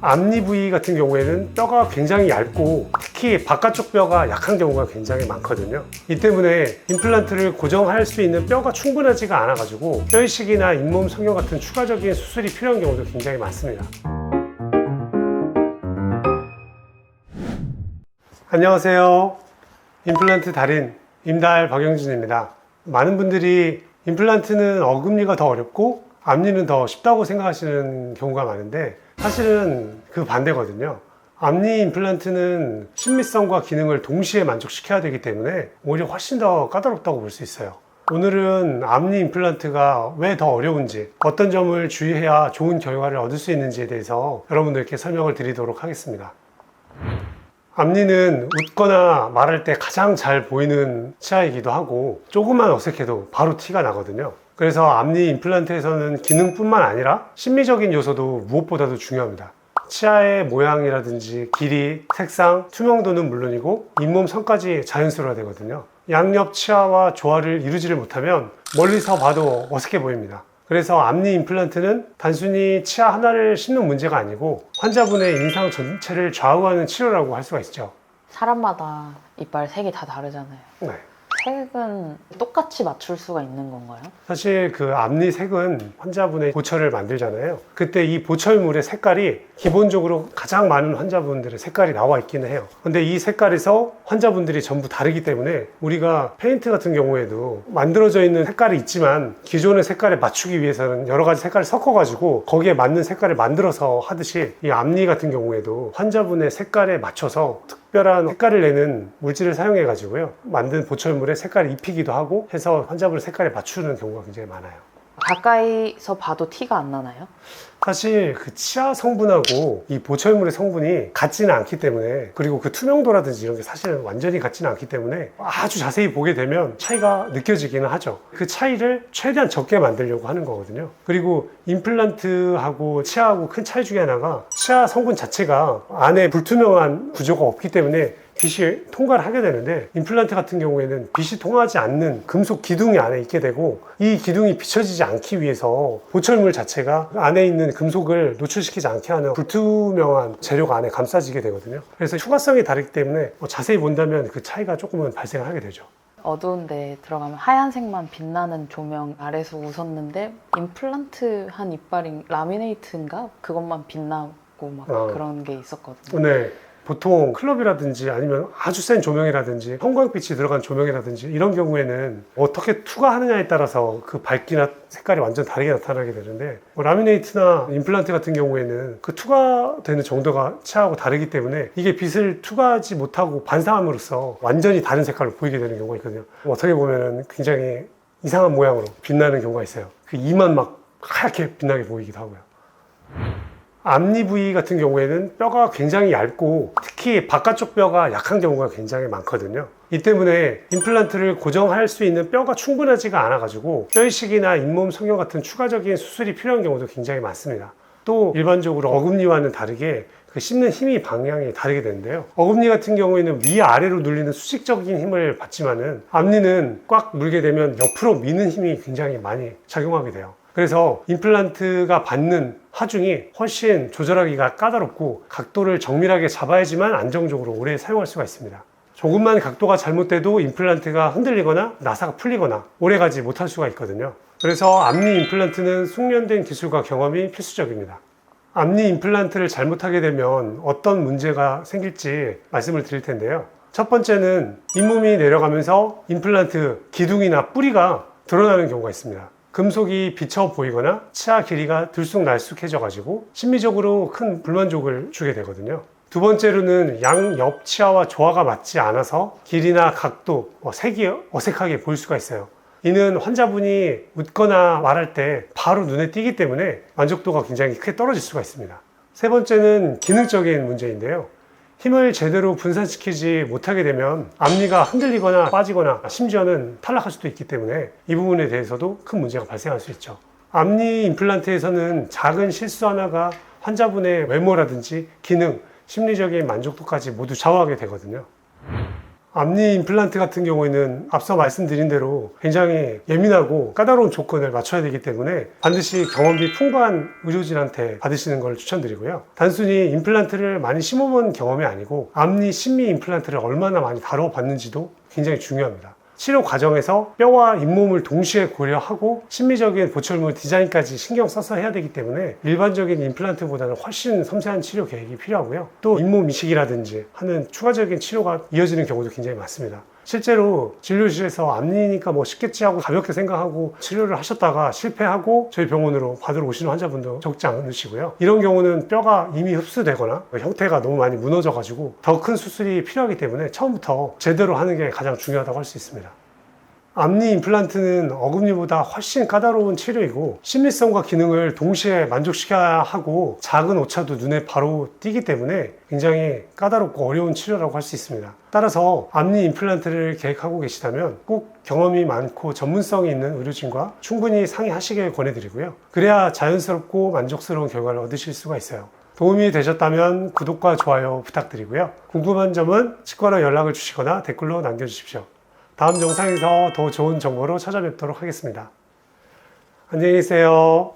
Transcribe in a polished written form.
앞니 부위 같은 경우에는 뼈가 굉장히 얇고 특히 바깥쪽 뼈가 약한 경우가 굉장히 많거든요. 이 때문에 임플란트를 고정할 수 있는 뼈가 충분하지가 않아 가지고 뼈 이식이나 잇몸 성형 같은 추가적인 수술이 필요한 경우도 굉장히 많습니다. 안녕하세요. 임플란트 달인 임달 박영진입니다. 많은 분들이 임플란트는 어금니가 더 어렵고 앞니는 더 쉽다고 생각하시는 경우가 많은데 사실은 그 반대거든요. 앞니 임플란트는 친미성과 기능을 동시에 만족시켜야 되기 때문에 오히려 훨씬 더 까다롭다고 볼 수 있어요. 오늘은 앞니 임플란트가 왜 더 어려운지, 어떤 점을 주의해야 좋은 결과를 얻을 수 있는지에 대해서 여러분들께 설명을 드리도록 하겠습니다. 앞니는 웃거나 말할 때 가장 잘 보이는 치아이기도 하고 조금만 어색해도 바로 티가 나거든요. 그래서 앞니 임플란트에서는 기능뿐만 아니라 심미적인 요소도 무엇보다도 중요합니다. 치아의 모양이라든지 길이, 색상, 투명도는 물론이고 잇몸 선까지 자연스러워야 되거든요. 양옆 치아와 조화를 이루지를 못하면 멀리서 봐도 어색해 보입니다. 그래서 앞니 임플란트는 단순히 치아 하나를 심는 문제가 아니고 환자분의 인상 전체를 좌우하는 치료라고 할 수가 있죠. 사람마다 이빨 색이 다 다르잖아요. 네. 색은 똑같이 맞출 수가 있는 건가요? 사실 그 앞니 색은 환자분의 보철을 만들잖아요. 그때 이 보철물의 색깔이 기본적으로 가장 많은 환자분들의 색깔이 나와 있기는 해요. 근데 이 색깔에서 환자분들이 전부 다르기 때문에 우리가 페인트 같은 경우에도 만들어져 있는 색깔이 있지만 기존의 색깔에 맞추기 위해서는 여러 가지 색깔을 섞어가지고 거기에 맞는 색깔을 만들어서 하듯이 이 앞니 같은 경우에도 환자분의 색깔에 맞춰서 특별한 색깔을 내는 물질을 사용해 가지고요 만든 보철물에 색깔을 입히기도 하고 해서 환자분의 색깔에 맞추는 경우가 굉장히 많아요. 가까이서 봐도 티가 안 나나요? 사실 그 치아 성분하고 이 보철물의 성분이 같지는 않기 때문에, 그리고 그 투명도라든지 이런 게 사실은 완전히 같지는 않기 때문에 아주 자세히 보게 되면 차이가 느껴지기는 하죠. 그 차이를 최대한 적게 만들려고 하는 거거든요. 그리고 임플란트하고 치아하고 큰 차이 중에 하나가 치아 성분 자체가 안에 불투명한 구조가 없기 때문에 빛이 통과를 하게 되는데, 임플란트 같은 경우에는 빛이 통하지 않는 금속 기둥이 안에 있게 되고, 이 기둥이 비춰지지 않기 위해서 보철물 자체가 안에 있는 금속을 노출시키지 않게 하는 불투명한 재료가 안에 감싸지게 되거든요. 그래서 추가성이 다르기 때문에 자세히 본다면 그 차이가 조금은 발생을 하게 되죠. 어두운 데 들어가면 하얀색만 빛나는 조명 아래서 웃었는데 임플란트 한 이빨이 라미네이트인가? 그것만 빛나고 막 그런 게 있었거든요. 네. 보통 클럽이라든지 아니면 아주 센 조명이라든지 형광빛이 들어간 조명이라든지 이런 경우에는 어떻게 투과하느냐에 따라서 그 밝기나 색깔이 완전 다르게 나타나게 되는데, 라미네이트나 임플란트 같은 경우에는 그 투과되는 정도가 치아하고 다르기 때문에 이게 빛을 투과하지 못하고 반사함으로써 완전히 다른 색깔로 보이게 되는 경우가 있거든요. 어떻게 보면 굉장히 이상한 모양으로 빛나는 경우가 있어요. 그 이만 막 하얗게 빛나게 보이기도 하고요. 앞니 부위 같은 경우에는 뼈가 굉장히 얇고 특히 바깥쪽 뼈가 약한 경우가 굉장히 많거든요. 이 때문에 임플란트를 고정할 수 있는 뼈가 충분하지가 않아 가지고 뼈 이식이나 잇몸 성형 같은 추가적인 수술이 필요한 경우도 굉장히 많습니다. 또 일반적으로 어금니와는 다르게 그 씹는 힘이 방향이 다르게 되는데요. 어금니 같은 경우에는 위아래로 눌리는 수직적인 힘을 받지만은 앞니는 꽉 물게 되면 옆으로 미는 힘이 굉장히 많이 작용하게 돼요. 그래서 임플란트가 받는 하중이 훨씬 조절하기가 까다롭고 각도를 정밀하게 잡아야지만 안정적으로 오래 사용할 수가 있습니다. 조금만 각도가 잘못돼도 임플란트가 흔들리거나 나사가 풀리거나 오래가지 못할 수가 있거든요. 그래서 앞니 임플란트는 숙련된 기술과 경험이 필수적입니다. 앞니 임플란트를 잘못하게 되면 어떤 문제가 생길지 말씀을 드릴 텐데요. 첫 번째는 잇몸이 내려가면서 임플란트 기둥이나 뿌리가 드러나는 경우가 있습니다. 금속이 비쳐 보이거나 치아 길이가 들쑥날쑥해져 가지고 심미적으로 큰 불만족을 주게 되거든요. 두 번째로는 양옆 치아와 조화가 맞지 않아서 길이나 각도, 색이 어색하게 보일 수가 있어요. 이는 환자분이 웃거나 말할 때 바로 눈에 띄기 때문에 만족도가 굉장히 크게 떨어질 수가 있습니다. 세 번째는 기능적인 문제인데요. 힘을 제대로 분산시키지 못하게 되면 앞니가 흔들리거나 빠지거나 심지어는 탈락할 수도 있기 때문에 이 부분에 대해서도 큰 문제가 발생할 수 있죠. 앞니 임플란트에서는 작은 실수 하나가 환자분의 외모라든지 기능, 심리적인 만족도까지 모두 좌우하게 되거든요. 앞니 임플란트 같은 경우에는 앞서 말씀드린 대로 굉장히 예민하고 까다로운 조건을 맞춰야 되기 때문에 반드시 경험이 풍부한 의료진한테 받으시는 걸 추천드리고요. 단순히 임플란트를 많이 심어본 경험이 아니고 앞니 심미 임플란트를 얼마나 많이 다뤄봤는지도 굉장히 중요합니다. 치료 과정에서 뼈와 잇몸을 동시에 고려하고 심미적인 보철물 디자인까지 신경 써서 해야 되기 때문에 일반적인 임플란트보다는 훨씬 섬세한 치료 계획이 필요하고요. 또 잇몸 이식이라든지 하는 추가적인 치료가 이어지는 경우도 굉장히 많습니다. 실제로 진료실에서 앞니니까 뭐 쉽겠지 하고 가볍게 생각하고 치료를 하셨다가 실패하고 저희 병원으로 받으러 오시는 환자분도 적지 않으시고요. 이런 경우는 뼈가 이미 흡수되거나 형태가 너무 많이 무너져 가지고 더 큰 수술이 필요하기 때문에 처음부터 제대로 하는 게 가장 중요하다고 할 수 있습니다. 앞니 임플란트는 어금니보다 훨씬 까다로운 치료이고 심미성과 기능을 동시에 만족시켜야 하고 작은 오차도 눈에 바로 띄기 때문에 굉장히 까다롭고 어려운 치료라고 할 수 있습니다. 따라서 앞니 임플란트를 계획하고 계시다면 꼭 경험이 많고 전문성이 있는 의료진과 충분히 상의하시길 권해드리고요. 그래야 자연스럽고 만족스러운 결과를 얻으실 수가 있어요. 도움이 되셨다면 구독과 좋아요 부탁드리고요. 궁금한 점은 치과로 연락을 주시거나 댓글로 남겨주십시오. 다음 영상에서 더 좋은 정보로 찾아뵙도록 하겠습니다. 안녕히 계세요.